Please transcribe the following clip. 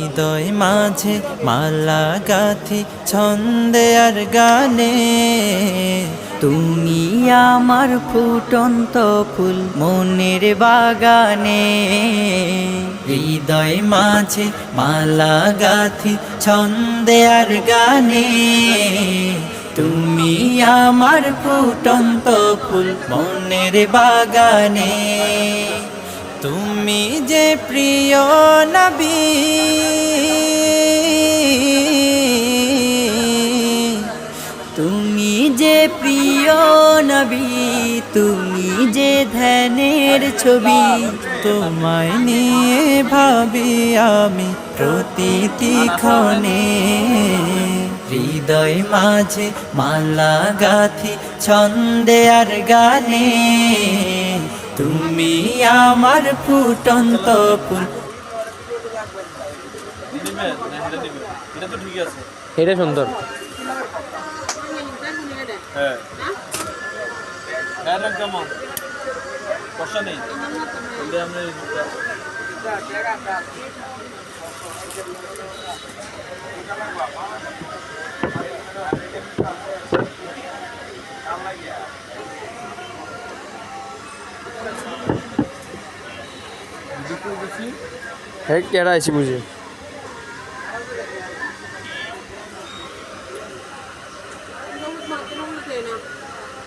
হৃদয় মাঝে মালা গাথি ছন্দে আর গানে, তুমি আমার ফুটন্ত ফুল মনের বাগানে। হৃদয় মাঝে মালা গাথি ছন্দে আর গানে, তুমি আমার ফুটন্ত ফুল মনের বাগানে। তুমি যে প্রিয় নবী, তুমি যে প্রিয় নবী, তুমি যে ধ্যানের ছবি, তোমায় নিয়ে ভাবি আমি প্রতিটি ক্ষণে। হৃদয় মাঝে মালা গাথি ছন্দে আর গানে, তুমি আমার ফুটন্ত ফুল। এটা সুন্দর। হ্যাঁ হ্যাঁ কেমন কষ্ট নেই আমরা হ্যাঁ কেডা আইছি বুঝি।